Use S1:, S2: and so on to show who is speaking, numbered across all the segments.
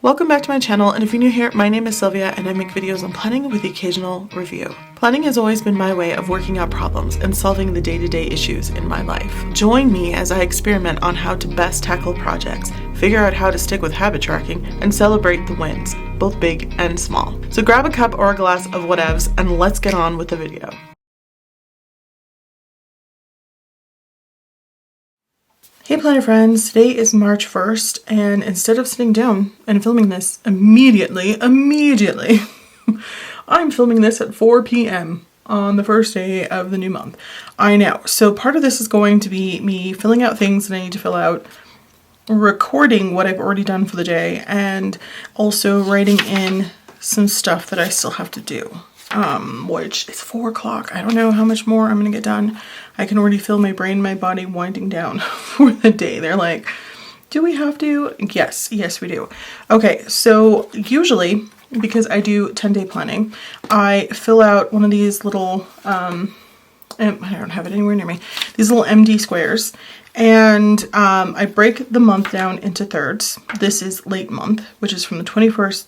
S1: Welcome back to my channel, and if you're new here, my name is Sylvia and I make videos on planning with the occasional review. Planning has always been my way of working out problems and solving the day-to-day issues in my life. Join me as I experiment on how to best tackle projects, figure out how to stick with habit tracking, and celebrate the wins, both big and small. So grab a cup or a glass of whatevs and let's get on with the video. Hey planner friends, today is March 1st, and instead of sitting down and filming this immediately, I'm filming this at 4 p.m. on the first day of the new month. I know. So part of this is going to be me filling out things that I need to fill out, recording what I've already done for the day, and also writing in some stuff that I still have to do. Which is 4 o'clock. I don't know how much more I'm gonna get done. I can already feel my brain, my body winding down for the day. They're like, do we have to? Yes, we do. Okay, so usually, because I do 10-day planning, I fill out one of these little, and I don't have it anywhere near me, these little MD squares, and I break the month down into thirds. This is late month, which is from the 21st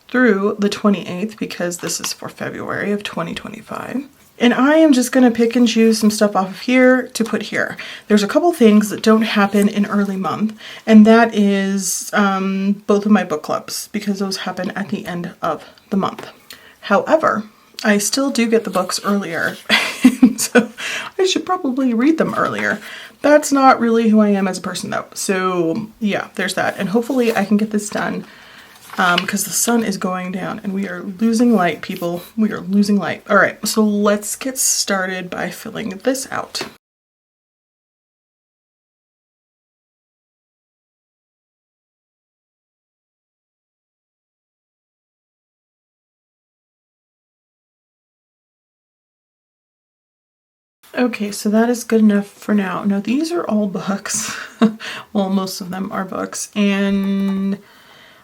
S1: through the 28th, because this is for February of 2025. And I am just going to pick and choose some stuff off of here to put here. There's a couple things that don't happen in early month, and that is both of my book clubs, because those happen at the end of the month. However, I still do get the books earlier, so I should probably read them earlier. That's not really who I am as a person though. So yeah, there's that. And hopefully I can get this done because the sun is going down and we are losing light, people. We are losing light. All right, so let's get started by filling this out. Okay, so that is good enough for now. Now these are all books. Well, most of them are books, and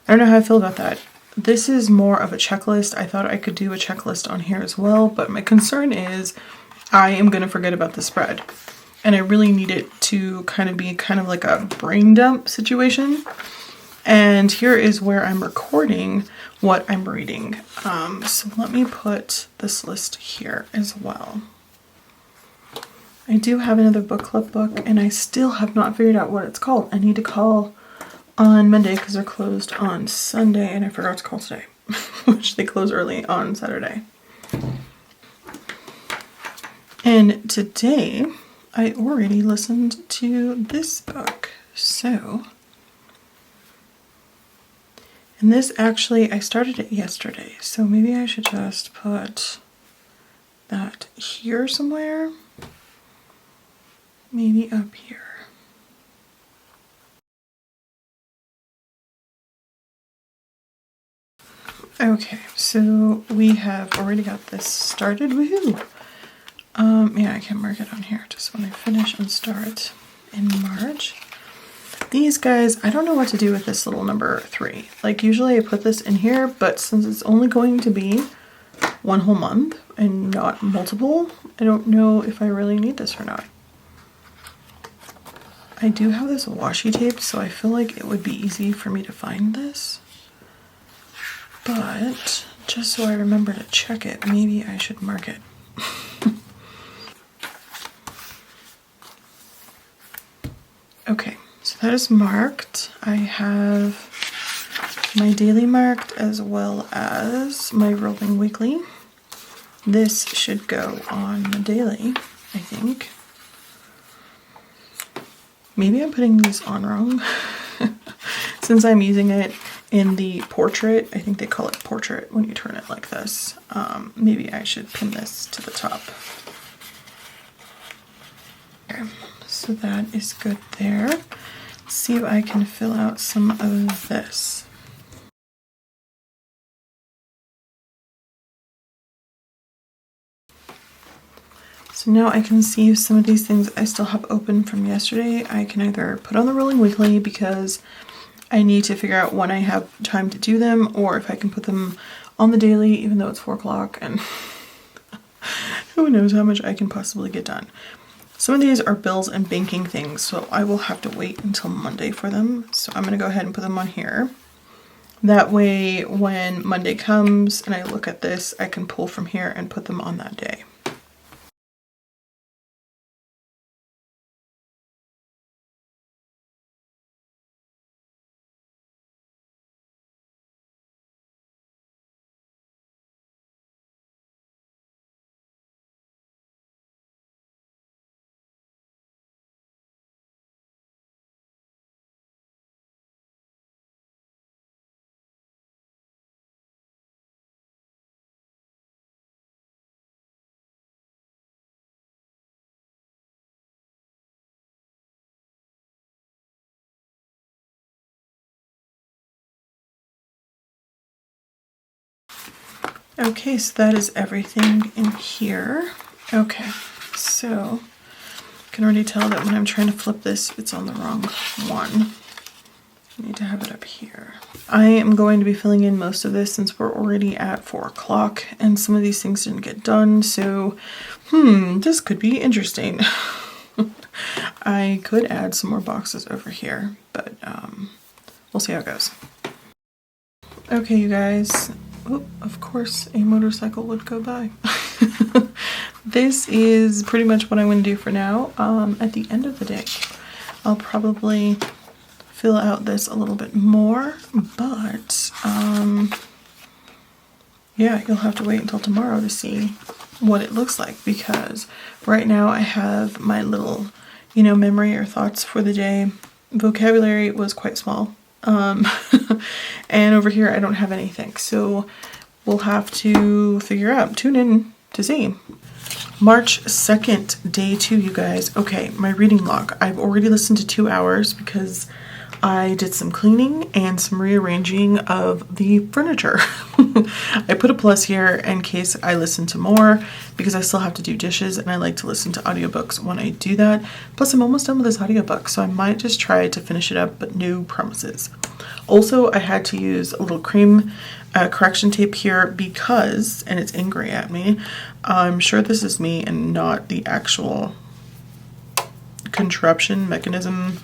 S1: I don't know how I feel about that. This is more of a checklist. I thought I could do a checklist on here as well, but my concern is I am going to forget about the spread. And I really need it to be like a brain dump situation. And here is where I'm recording what I'm reading. So let me put this list here as well. I do have another book club book, and I still have not figured out what it's called. I need to call on Monday because they're closed on Sunday, and I forgot to call today, which they close early on Saturday. And today I already listened to this book. So, and this actually, I started it yesterday, so maybe I should just put that here somewhere. Maybe up here. Okay, so we have already got this started. Woohoo! Yeah, I can mark it on here just when I finish and start in March. These guys, I don't know what to do with this little number 3. Like usually I put this in here, but since it's only going to be one whole month and not multiple, I don't know if I really need this or not. I do have this washi tape, so I feel like it would be easy for me to find this. But just so I remember to check it, maybe I should mark it. Okay, so that is marked. I have my daily marked as well as my rolling weekly. This should go on the daily, I think. Maybe I'm putting these on wrong. Since I'm using it in the portrait, I think they call it portrait when you turn it like this. Maybe I should pin this to the top. Okay, so that is good there. Let's see if I can fill out some of this. So now I can see some of these things I still have open from yesterday. I can either put on the rolling weekly because I need to figure out when I have time to do them, or if I can put them on the daily even though it's 4 o'clock and who knows how much I can possibly get done. Some of these are bills and banking things, so I will have to wait until Monday for them. So I'm going to go ahead and put them on here. That way when Monday comes and I look at this, I can pull from here and put them on that day. Okay, so that is everything in here. Okay, so I can already tell that when I'm trying to flip this, it's on the wrong one. I need to have it up here. I am going to be filling in most of this since we're already at 4 o'clock and some of these things didn't get done, so this could be interesting. I could add some more boxes over here, but we'll see how it goes. Okay, you guys. Oh, of course, a motorcycle would go by. This is pretty much what I'm going to do for now. At the end of the day, I'll probably fill out this a little bit more, but yeah, you'll have to wait until tomorrow to see what it looks like, because right now I have my little, memory or thoughts for the day. Vocabulary was quite small. And over here I don't have anything, so we'll have to figure out. Tune in to see. March 2nd, day 2, you guys. Okay, my reading log. I've already listened to 2 hours because I did some cleaning and some rearranging of the furniture. I put a plus here in case I listen to more, because I still have to do dishes and I like to listen to audiobooks when I do that. Plus I'm almost done with this audiobook, so I might just try to finish it up, but no promises. Also, I had to use a little cream correction tape here because, and it's angry at me, I'm sure this is me and not the actual contraption mechanism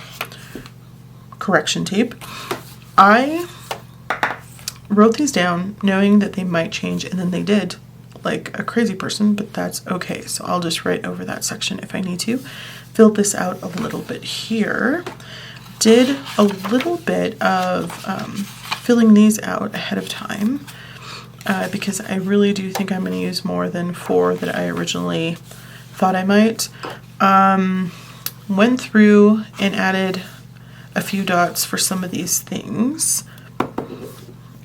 S1: correction tape. I wrote these down knowing that they might change, and then they did, like a crazy person, but that's okay. So I'll just write over that section if I need to. Filled this out a little bit here. Did a little bit of filling these out ahead of time because I really do think I'm going to use more than 4 that I originally thought I might. Went through and added a few dots for some of these things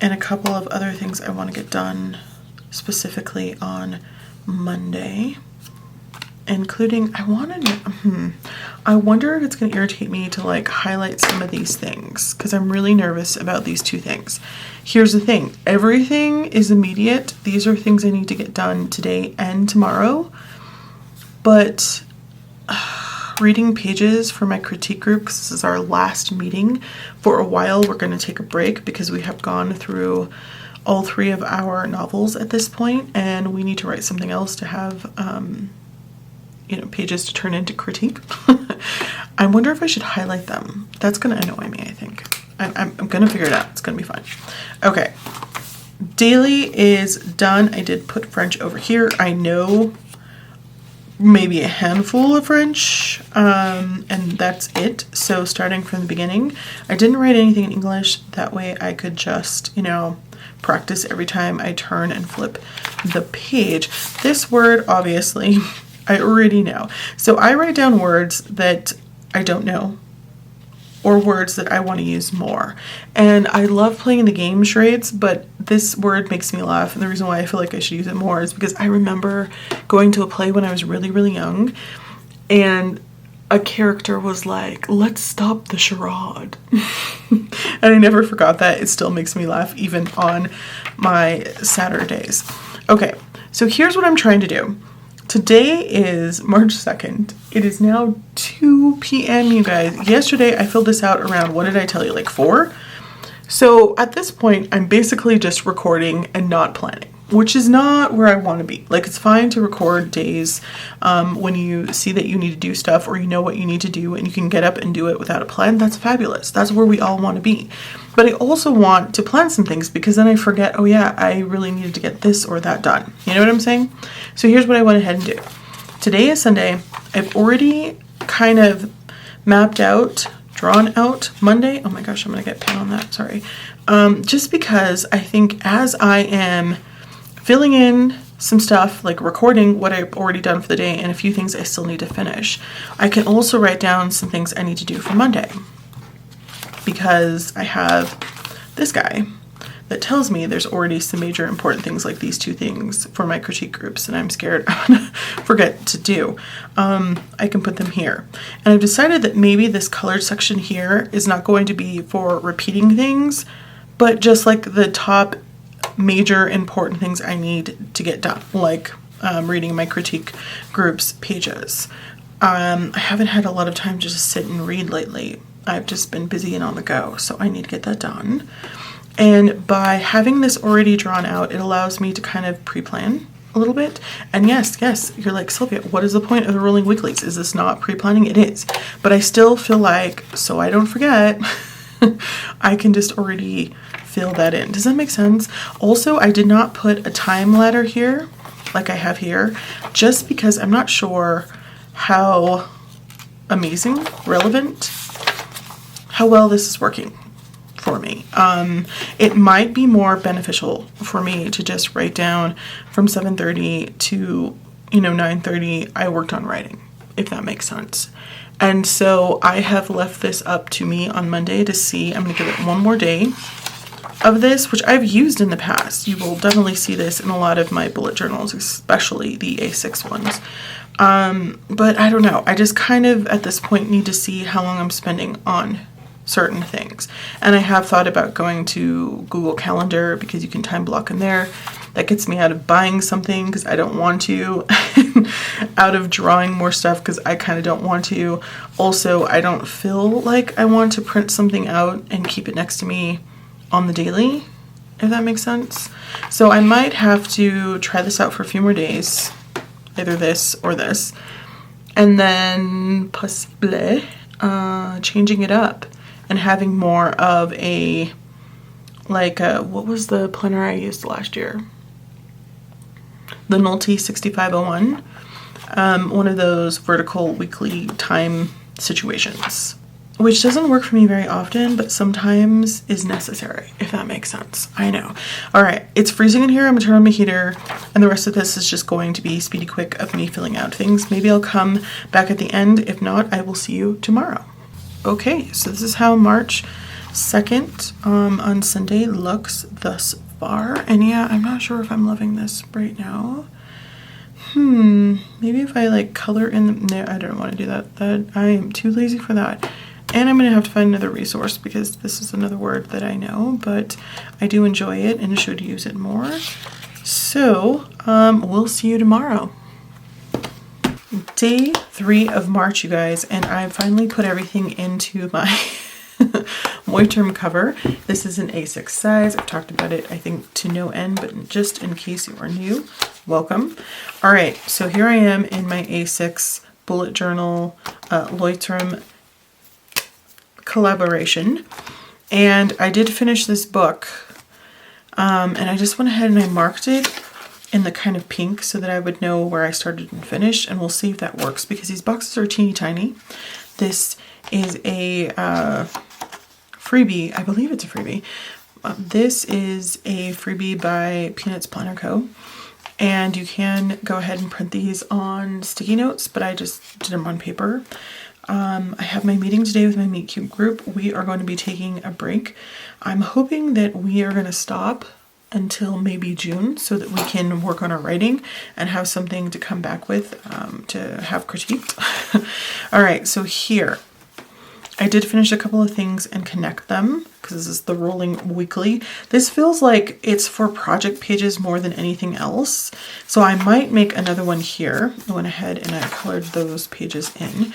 S1: and a couple of other things I want to get done specifically on Monday, including I wonder if it's going to irritate me to like highlight some of these things because I'm really nervous about these 2 things. Here's the thing, everything is immediate. These are things I need to get done today and tomorrow, but reading pages for my critique group, because this is our last meeting for a while. We're going to take a break because we have gone through all 3 of our novels at this point, and we need to write something else to have pages to turn into critique. I wonder if I should highlight them. That's going to annoy me, I think. I'm going to figure it out. It's going to be fine. Okay. Daily is done. I did put French over here. I know maybe a handful of French, and that's it. So starting from the beginning, I didn't write anything in English. That way I could just, practice every time I turn and flip the page. This word, obviously, I already know. So I write down words that I don't know, or words that I want to use more. And I love playing the game charades, but this word makes me laugh. And the reason why I feel like I should use it more is because I remember going to a play when I was really, really young, and a character was like, let's stop the charade. And I never forgot that. It still makes me laugh even on my Saturdays. Okay, so here's what I'm trying to do. Today is March 2nd. It is now 2 p.m. you guys. Yesterday I filled this out around, what did I tell you, like 4? So at this point I'm basically just recording and not planning. which is not where I want to be. Like, it's fine to record days when you see that you need to do stuff, or you know what you need to do and you can get up and do it without a plan. That's fabulous. That's where we all want to be. But I also want to plan some things, because then I forget, oh yeah, I really needed to get this or that done. You know what I'm saying? So here's what I went ahead and do. Today is Sunday. I've already kind of mapped out, drawn out Monday. Oh my gosh, I'm going to get pain on that. Sorry. Just because I think as I am filling in some stuff, like recording what I've already done for the day and a few things I still need to finish, I can also write down some things I need to do for Monday, because I have this guy that tells me there's already some major important things, like these 2 things for my critique groups, and I'm scared I'm gonna forget to do. I can put them here. And I've decided that maybe this colored section here is not going to be for repeating things, but just like the top major important things I need to get done, like reading my critique groups pages. I haven't had a lot of time to just sit and read lately. I've just been busy and on the go, so I need to get that done. And by having this already drawn out, it allows me to kind of pre-plan a little bit. And yes, you're like, Sylvia, what is the point of the rolling weeklies? Is this not pre-planning? It is. But I still feel like, so I don't forget, I can just already fill that in. Does that make sense? Also, I did not put a time ladder here like I have here, just because I'm not sure how amazing, relevant, how well this is working for me. It might be more beneficial for me to just write down from 7:30 to 9:30 I worked on writing, if that makes sense. And so I have left this up to me on Monday to see. I'm going to give it one more day of this, which I've used in the past. You will definitely see this in a lot of my bullet journals, especially the A6 ones. But I don't know. I just kind of at this point need to see how long I'm spending on certain things. And I have thought about going to Google Calendar, because you can time block in there. That gets me out of buying something because I don't want to, out of drawing more stuff because I kind of don't want to. Also, I don't feel like I want to print something out and keep it next to me on the daily, if that makes sense. So I might have to try this out for a few more days, either this or this, and then possibly changing it up and having more of a, like, what was the planner I used last year? The Nolte 6501, one of those vertical weekly time situations, which doesn't work for me very often, but sometimes is necessary, if that makes sense. I know. All right, it's freezing in here. I'm gonna turn on my heater, and the rest of this is just going to be speedy quick of me filling out things. Maybe I'll come back at the end. If not, I will see you tomorrow. Okay, so this is how March 2nd on Sunday looks thus far. And yeah, I'm not sure if I'm loving this right now. Maybe if I like color in no, I don't want to do that. I am too lazy for that. And I'm going to have to find another resource, because this is another word that I know, but I do enjoy it and should use it more. So we'll see you tomorrow. Day 3 of March, you guys, and I finally put everything into my Moiterm cover. This is an A6 size. I've talked about it, I think, to no end, but just in case you are new, welcome. All right, so here I am in my A6 bullet journal Moiterm collaboration, and I did finish this book, and I just went ahead and I marked it in the kind of pink so that I would know where I started and finished, and we'll see if that works, because these boxes are teeny tiny. This is a freebie. I believe it's a freebie. This is a freebie by Peanuts Planner Co. And you can go ahead and print these on sticky notes, but I just did them on paper. I have my meeting today with my Meet Cute group. We are going to be taking a break. I'm hoping that we are going to stop until maybe June so that we can work on our writing and have something to come back with to have critiqued. All right, so here I did finish a couple of things and connect them, because this is the rolling weekly. This feels like it's for project pages more than anything else, so I might make another one here. I went ahead and I colored those pages in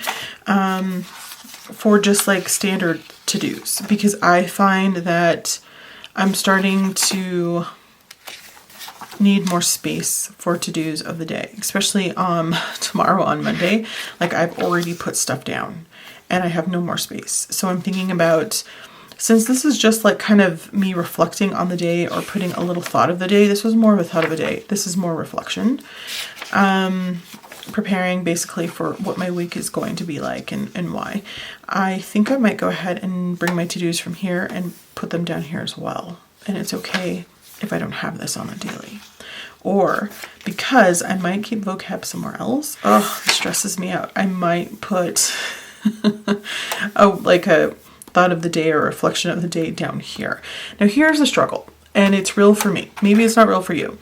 S1: for just like standard to-dos, because I find that I'm starting to need more space for to-dos of the day, especially tomorrow on Monday. Like, I've already put stuff down and I have no more space. So I'm thinking about, since this is just like kind of me reflecting on the day or putting a little thought of the day, this was more of a thought of a day. This is more reflection. Preparing basically for what my week is going to be like and why. I think I might go ahead and bring my to-dos from here and put them down here as well. And it's okay if I don't have this on a daily. Or because I might keep vocab somewhere else. Oh, it stresses me out. I might put like a thought of the day or reflection of the day down here. Now here's the struggle, and it's real for me. Maybe it's not real for you.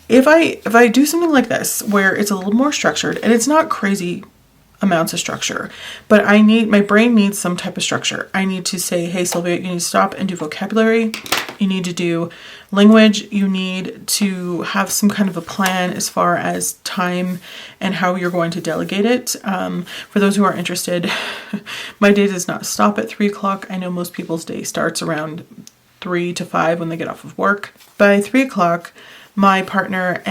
S1: If I do something like this where it's a little more structured, and it's not crazy amounts of structure, but my brain needs some type of structure. I need to say, hey Sylvia, you need to stop and do vocabulary. You need to do language. You need to have some kind of a plan as far as time and how you're going to delegate it. For those who are interested, my day does not stop at 3 o'clock. I know most people's day starts around 3 to 5 when they get off of work. By 3 o'clock, my partner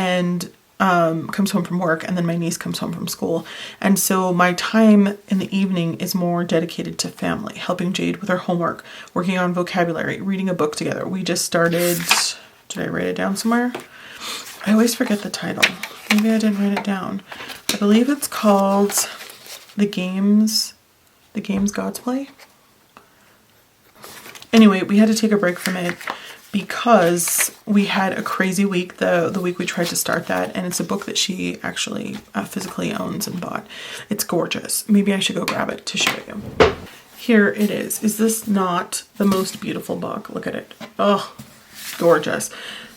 S1: comes home from work, and then my niece comes home from school. And so my time in the evening is more dedicated to family, helping Jade with her homework, working on vocabulary, reading a book together. We just started, did I write it down somewhere? I always forget the title. Maybe I didn't write it down. I believe it's called The Games God's Play. Anyway, we had to take a break from it because we had a crazy week the week we tried to start that, and it's a book that she actually physically owns and bought. It's gorgeous. Maybe I should go grab it to show you. Here it is. Is this not the most beautiful book? Look at it. Oh, gorgeous.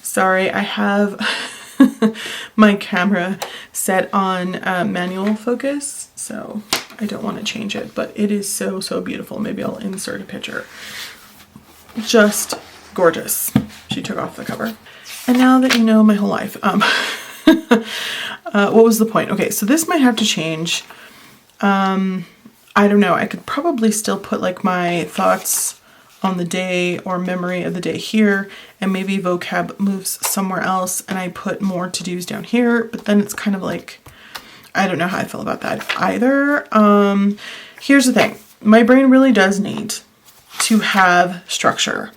S1: Sorry, I have my camera set on manual focus, so I don't want to change it, but it is so, so beautiful. Maybe I'll insert a picture. Just gorgeous. She took off the cover. And now that you know my whole life, what was the point? Okay, so this might have to change. I don't know. I could probably still put like my thoughts on the day or memory of the day here, and maybe vocab moves somewhere else and I put more to-dos down here, but then it's kind of like, I don't know how I feel about that either. Here's the thing. My brain really does need to have structure.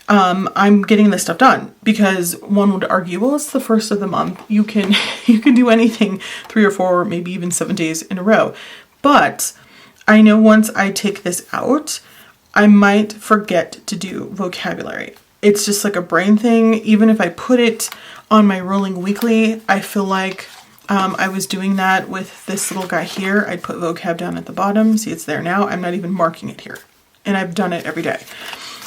S1: I'm getting this stuff done because one would argue, well, it's the first of the month. You can do anything 3 or 4, maybe even 7 days in a row. But I know once I take this out, I might forget to do vocabulary. It's just like a brain thing. Even if I put it on my rolling weekly, I feel like I was doing that with this little guy here. I'd put vocab down at the bottom. See, it's there now. I'm not even marking it here. And I've done it every day.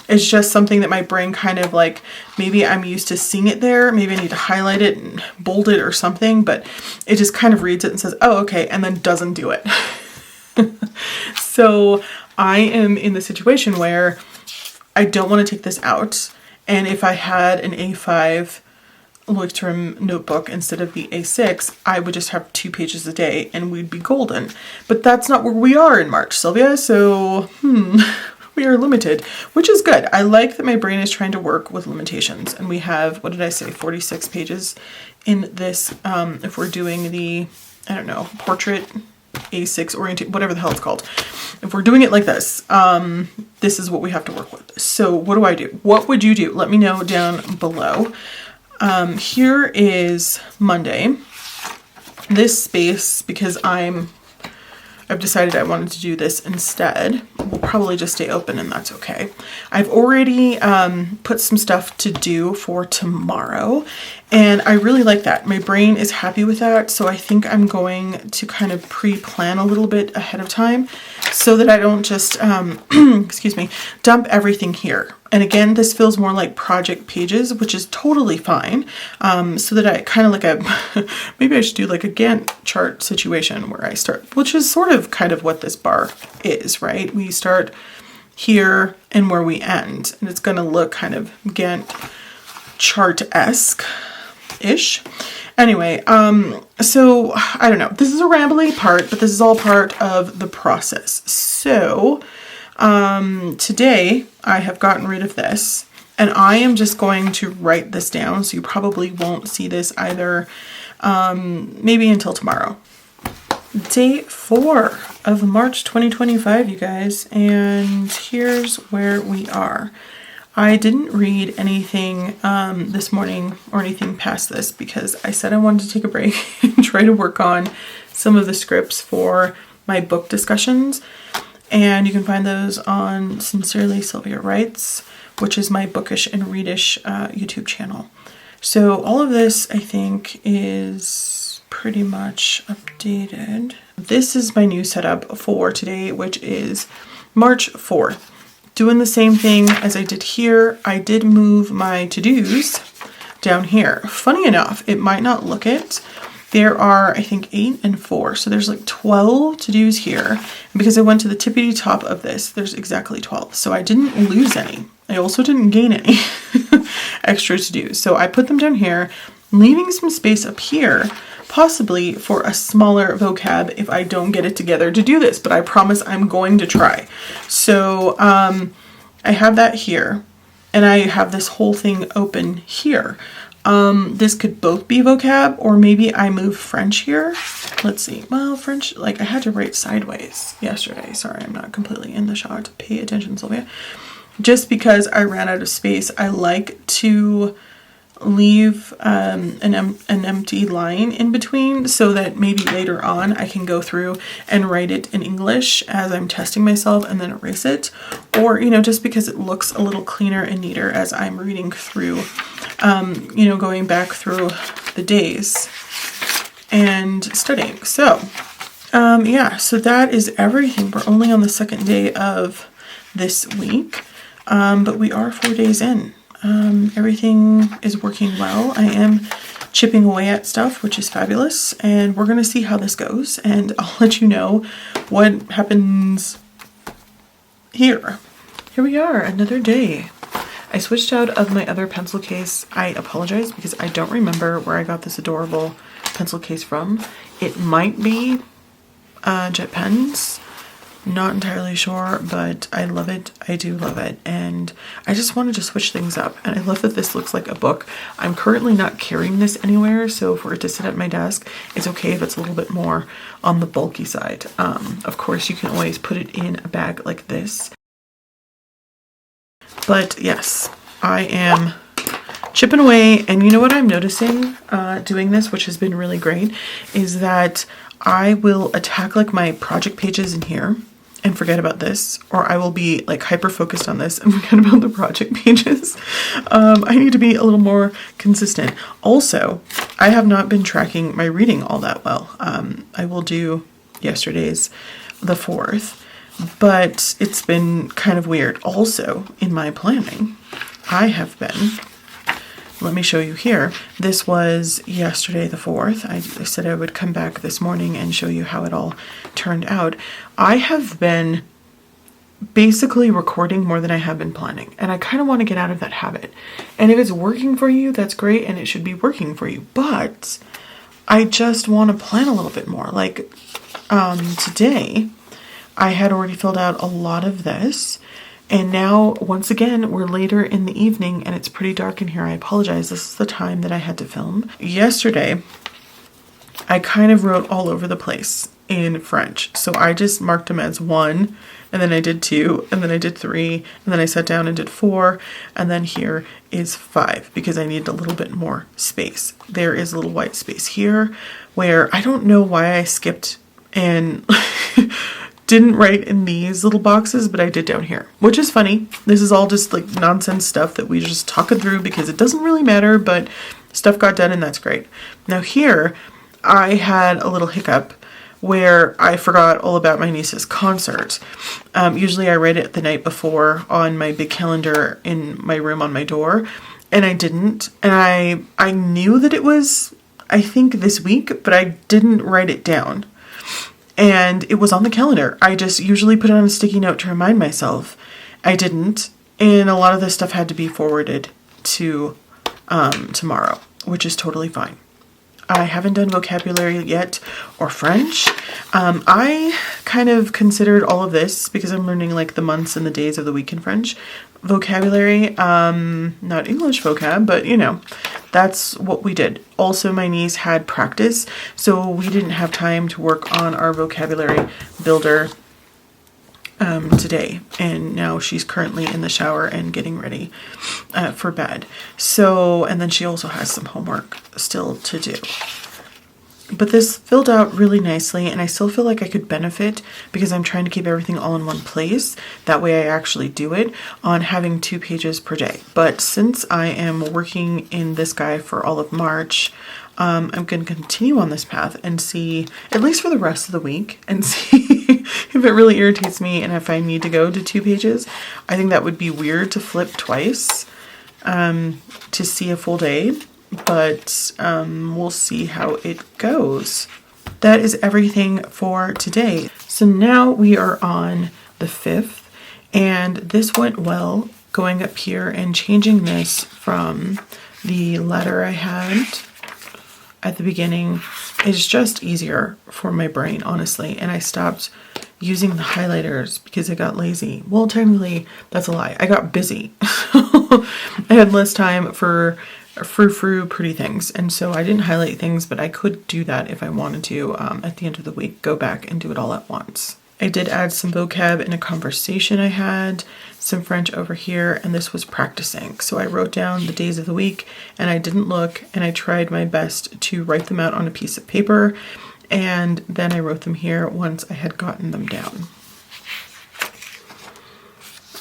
S1: It's just something that my brain kind of like, maybe I'm used to seeing it there. Maybe I need to highlight it and bold it or something, but it just kind of reads it and says, oh, okay, and then doesn't do it. So I am in the situation where I don't want to take this out. And if I had an A5 Leuchtturm notebook instead of the A6, I would just have 2 pages a day and we'd be golden. But that's not where we are in March, Sylvia. So, we are limited, which is good. I like that my brain is trying to work with limitations. And we have, what did I say, 46 pages in this, if we're doing the, I don't know, portrait A6 oriented, whatever the hell it's called. If we're doing it like this, this is what we have to work with. So what do I do? What would you do? Let me know down below. Here is Monday. This space, because I've decided I wanted to do this instead, will probably just stay open and that's okay. I've already put some stuff to do for tomorrow and I really like that. My brain is happy with that, so I think I'm going to kind of pre-plan a little bit ahead of time so that I don't just, excuse me, dump everything here. And again, this feels more like project pages, which is totally fine. So that I kind of like maybe I should do like a Gantt chart situation where I start, which is sort of kind of what this bar is, right? We start here and where we end, and it's going to look kind of Gantt chart-esque-ish. Anyway, so I don't know. This is a rambly part, but this is all part of the process. So today I have gotten rid of this And I am just going to write this down, so you probably won't see this either, maybe until tomorrow. Day 4 of March 2025, you guys, and here's where we are. I didn't read anything this morning or anything past this because I said I wanted to take a break and try to work on some of the scripts for my book discussions. And you can find those on Sincerely Sylvia Writes, which is my bookish and readish YouTube channel. So all of this, I think, is pretty much updated. This is my new setup for today, which is March 4th. Doing the same thing as I did here. I did move my to-dos down here. Funny enough, it might not look it. There are, I think, 8 and 4. So there's like 12 to-dos here. And because I went to the tippity top of this, there's exactly 12. So I didn't lose any. I also didn't gain any extra to-dos. So I put them down here, leaving some space up here, possibly for a smaller vocab if I don't get it together to do this. But I promise I'm going to try. So I have that here. And I have this whole thing open here. This could both be vocab, or maybe I move French here. Let's see. Well, French, like I had to write sideways yesterday. Sorry, I'm not completely in the shot. Pay attention, Sylvia. Just because I ran out of space, I like to leave an empty line in between so that maybe later on I can go through and write it in English as I'm testing myself and then erase it. Or, you know, just because it looks a little cleaner and neater as I'm reading through, you know, going back through the days and studying. So, yeah, so that is everything. We're only on the second day of this week, but we are 4 days in. Everything is working well. I am chipping away at stuff, which is fabulous, and we're going to see how this goes, and I'll let you know what happens here. Here we are, another day. I switched out of my other pencil case. I apologize because I don't remember where I got this adorable pencil case from. It might be Jet Pens. Not entirely sure, but I love it. I do love it. And I just wanted to switch things up. And I love that this looks like a book. I'm currently not carrying this anywhere, so for it to sit at my desk, it's okay if it's a little bit more on the bulky side. Of course, you can always put it in a bag like this. But yes, I am chipping away. And you know what I'm noticing doing this, which has been really great, is that I will attack like my project pages in here and forget about this, or I will be like hyper focused on this and forget about the project pages. I need to be a little more consistent. Also, I have not been tracking my reading all that well. I will do yesterday's, the 4th, but it's been kind of weird. Also, in my planning, I have been, let me show you here. This was yesterday, the 4th. I said I would come back this morning and show you how it all turned out. I have been basically recording more than I have been planning, and I kind of want to get out of that habit. And if it's working for you, that's great, and it should be working for you. But I just want to plan a little bit more. Like today, I had already filled out a lot of this. And now, once again, we're later in the evening and it's pretty dark in here. I apologize. This is the time that I had to film. Yesterday, I kind of wrote all over the place in French. So I just marked them as 1, and then I did 2, and then I did 3, and then I sat down and did 4, and then here is 5 because I needed a little bit more space. There is a little white space here where I don't know why I skipped and didn't write in these little boxes, but I did down here, which is funny. This is all just like nonsense stuff that we just talk it through because it doesn't really matter, but stuff got done and that's great. Now here, I had a little hiccup where I forgot all about my niece's concert. Usually I write it the night before on my big calendar in my room on my door, and I didn't. And I knew that it was, I think, this week, but I didn't write it down. And it was on the calendar. I just usually put it on a sticky note to remind myself. I didn't. And a lot of this stuff had to be forwarded to tomorrow, which is totally fine. I haven't done vocabulary yet or French. I kind of considered all of this because I'm learning like the months and the days of the week in French. Vocabulary, not English vocab, but you know, that's what we did. Also, my niece had practice, so we didn't have time to work on our vocabulary builder today, and now she's currently in the shower and getting ready for bed. So, and then she also has some homework still to do. But this filled out really nicely, and I still feel like I could benefit because I'm trying to keep everything all in one place. That way I actually do it on having 2 pages per day. But since I am working in this guy for all of March, I'm going to continue on this path and see, at least for the rest of the week, and see if it really irritates me and if I need to go to 2 pages. I think that would be weird to flip twice to see a full day. But we'll see how it goes. That is everything for today. So now we are on the 5th, and this went well, going up here and changing this from the letter I had at the beginning. Is just easier for my brain, honestly, and I stopped using the highlighters because I got lazy. Well, technically that's a lie. I got busy. I had less time for frou-frou pretty things, and so I didn't highlight things, but I could do that if I wanted to at the end of the week, go back and do it all at once. I did add some vocab in a conversation I had, some French over here, and this was practicing. So I wrote down the days of the week and I didn't look, and I tried my best to write them out on a piece of paper, and then I wrote them here once I had gotten them down.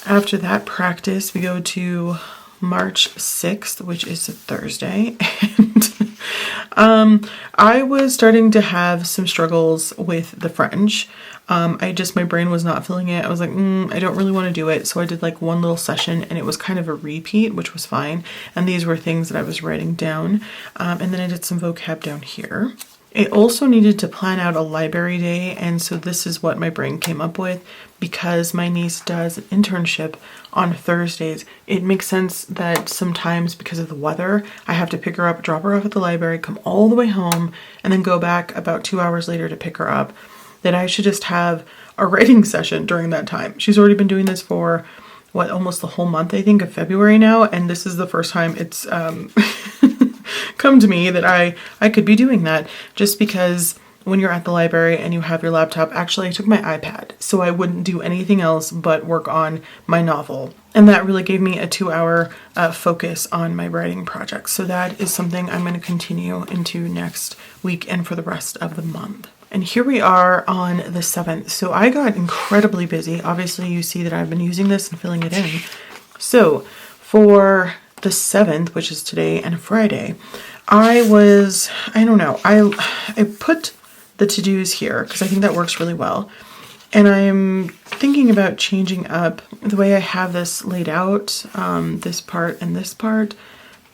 S1: After that practice, we go to March 6th, which is a Thursday, and I was starting to have some struggles with the French. My brain was not feeling it. I was like, I don't really want to do it. So I did like one little session, and it was kind of a repeat, which was fine. And these were things that I was writing down. And then I did some vocab down here. I also needed to plan out a library day, and so this is what my brain came up with. Because my niece does an internship on Thursdays, it makes sense that sometimes because of the weather, I have to pick her up, drop her off at the library, come all the way home, and then go back about 2 hours later to pick her up, that I should just have a writing session during that time. She's already been doing this for, almost the whole month, I think, of February now, and this is the first time it's come to me that I could be doing that, just because when you're at the library and you have your laptop, actually I took my iPad so I wouldn't do anything else but work on my novel. And that really gave me a 2-hour focus on my writing project. So that is something I'm going to continue into next week and for the rest of the month. And here we are on the 7th. So I got incredibly busy. Obviously you see that I've been using this and filling it in. So for the 7th, which is today and Friday, I put the to-dos here because I think that works really well. And I'm thinking about changing up the way I have this laid out, this part and this part,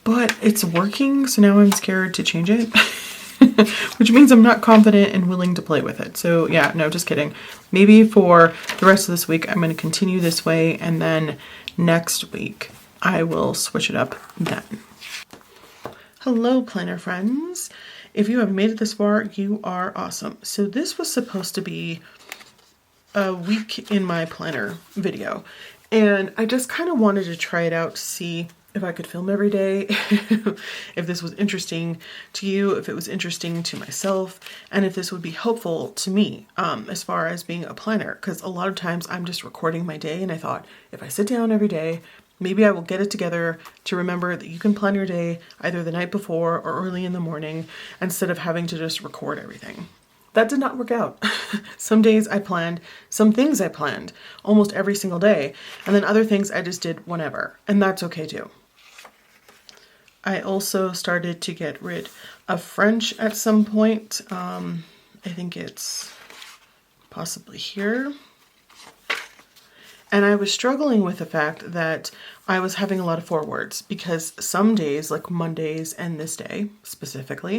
S1: but it's working. So now I'm scared to change it, which means I'm not confident and willing to play with it. So yeah, no, just kidding. Maybe for the rest of this week, I'm going to continue this way. And then next week I will switch it up then. Hello, planner friends. If you have made it this far, you are awesome. So this was supposed to be a week in my planner video, and I just kind of wanted to try it out to see if I could film every day, if this was interesting to you, if it was interesting to myself, and if this would be helpful to me as far as being a planner, because a lot of times I'm just recording my day, and I thought if I sit down every day, maybe I will get it together to remember that you can plan your day either the night before or early in the morning instead of having to just record everything. That did not work out. Some days I planned, some things I planned almost every single day, and then other things I just did whenever, and that's okay too. I also started to get rid of French at some point. I think it's possibly here. And I was struggling with the fact that I was having a lot of forewords because some days, like Mondays and this day specifically,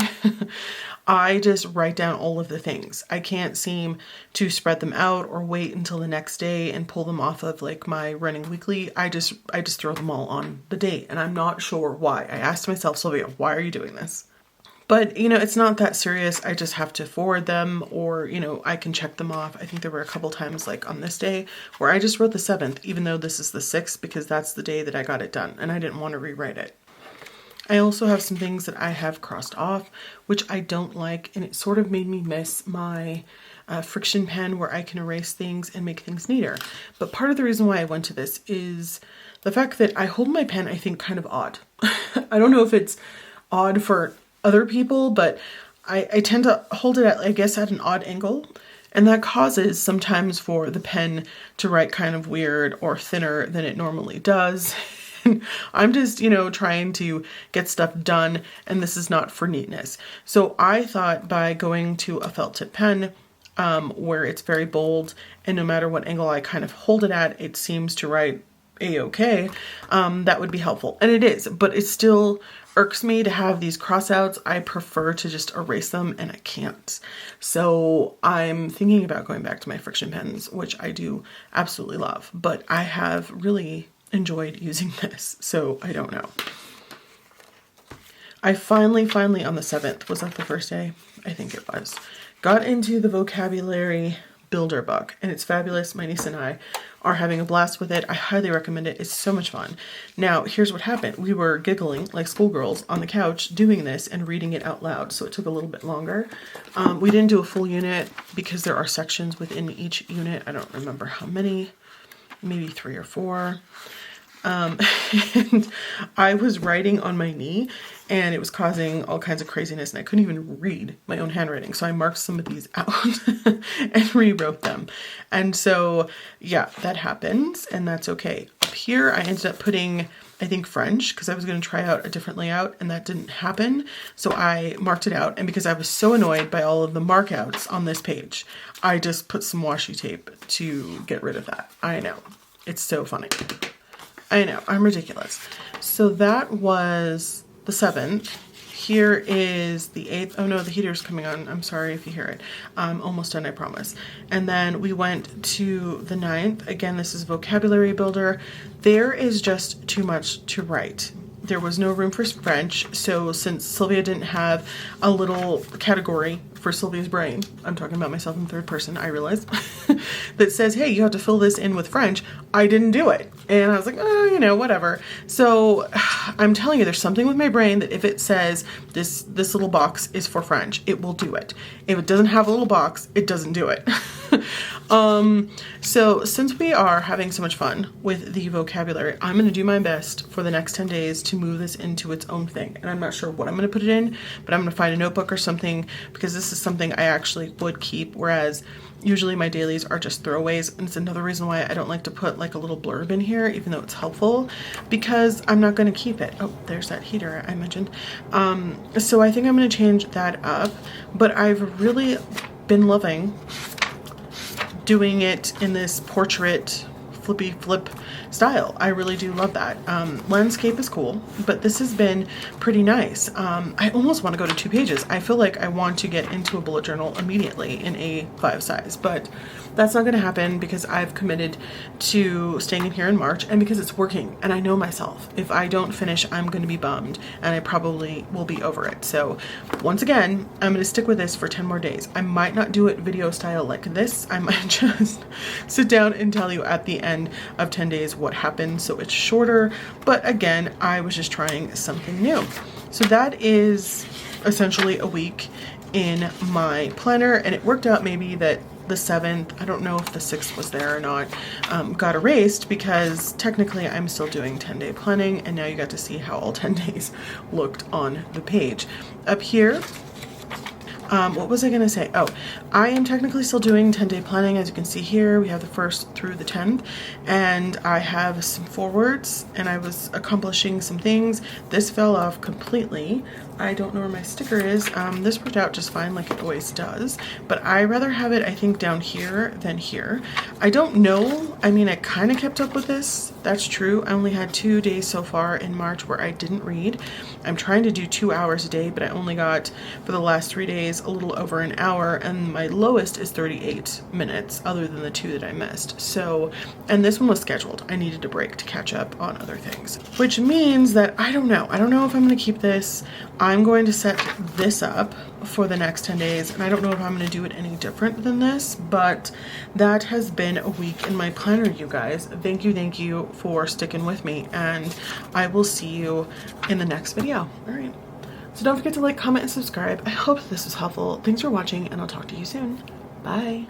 S1: I just write down all of the things. I can't seem to spread them out or wait until the next day and pull them off of like my running weekly. I just throw them all on the date, and I'm not sure why. I asked myself, Sylvia, why are you doing this? But, you know, it's not that serious. I just have to forward them, or, you know, I can check them off. I think there were a couple times, like on this day, where I just wrote the 7th, even though this is the 6th, because that's the day that I got it done and I didn't want to rewrite it. I also have some things that I have crossed off, which I don't like, and it sort of made me miss my friction pen where I can erase things and make things neater. But part of the reason why I went to this is the fact that I hold my pen, I think, kind of odd. I don't know if it's odd for other people, but I tend to hold it at, I guess, at an odd angle. And that causes sometimes for the pen to write kind of weird or thinner than it normally does. I'm just, you know, trying to get stuff done, and this is not for neatness. So I thought by going to a felt tip pen, where it's very bold, and no matter what angle I kind of hold it at, it seems to write a-okay, that would be helpful. And it is, but it still irks me to have these crossouts. I prefer to just erase them, and I can't. So I'm thinking about going back to my friction pens, which I do absolutely love, but I have really enjoyed using this, so I don't know. I finally on the 7th, was that the first day? I think it was, got into the vocabulary builder book, and it's fabulous. My niece and I are having a blast with it. I highly recommend it. It's so much fun. Now, here's what happened. We were giggling like schoolgirls on the couch doing this and reading it out loud, so it took a little bit longer. We didn't do a full unit because there are sections within each unit. I don't remember how many, maybe 3 or 4. And I was writing on my knee, and it was causing all kinds of craziness, and I couldn't even read my own handwriting. So I marked some of these out and rewrote them. And so, yeah, that happens, and that's okay. Up here, I ended up putting, I think, French, because I was going to try out a different layout, and that didn't happen. So I marked it out, and because I was so annoyed by all of the markouts on this page, I just put some washi tape to get rid of that. I know. It's so funny. I know, I'm ridiculous. So that was the 7th. Here is the 8th. Oh no, the heater's coming on. I'm sorry if you hear it. I'm almost done, I promise. And then we went to the 9th. Again, this is vocabulary builder. There is just too much to write. There was no room for French, so since Sylvia didn't have a little category for Sylvia's brain, I'm talking about myself in third person, I realize, that says, hey, you have to fill this in with French, I didn't do it. And I was like, oh, you know, whatever. So I'm telling you, there's something with my brain that if it says this little box is for French, it will do it. If it doesn't have a little box, it doesn't do it. So since we are having so much fun with the vocabulary, I'm going to do my best for the next 10 days to move this into its own thing. And I'm not sure what I'm going to put it in, but I'm going to find a notebook or something, because this is something I actually would keep, whereas usually my dailies are just throwaways. And it's another reason why I don't like to put like a little blurb in here, even though it's helpful, because I'm not going to keep it. Oh, there's that heater I mentioned. So I think I'm going to change that up, but I've really been loving doing it in this portrait flippy flip style. I really do love that. Landscape is cool, but this has been pretty nice. I almost want to go to 2 pages. I feel like I want to get into a bullet journal immediately in A5 size, but that's not going to happen because I've committed to staying in here in March, and because it's working, and I know myself. If I don't finish, I'm going to be bummed, and I probably will be over it. So once again, I'm going to stick with this for 10 more days. I might not do it video style like this. I might just sit down and tell you at the end of 10 days what happened, so it's shorter. But again, I was just trying something new. So that is essentially a week in my planner, and it worked out maybe that the 7th, I don't know if the 6th was there or not, got erased, because technically I'm still doing 10-day planning, and now you got to see how all 10 days looked on the page. Up here, what was I going to say? Oh, I am technically still doing 10-day planning. As you can see here, we have the 1st through the 10th, and I have some forwards, and I was accomplishing some things. This fell off completely. I don't know where my sticker is. This worked out just fine, like it always does, but I rather have it, I think, down here than here. I don't know. I mean, I kind of kept up with this. That's true. I only had 2 days so far in March where I didn't read. I'm trying to do 2 hours a day, but I only got, for the last 3 days, days a little over an hour, and my lowest is 38 minutes other than the 2 that I missed. So, and this one was scheduled. I needed a break to catch up on other things, which means that I don't know if I'm going to keep this. I'm going to set this up for the next 10 days, and I don't know if I'm going to do it any different than this, but that has been a week in my planner, you guys. Thank you for sticking with me, and I will see you in the next video. All right, so don't forget to like, comment, and subscribe. I hope this was helpful. Thanks for watching, and I'll talk to you soon. Bye.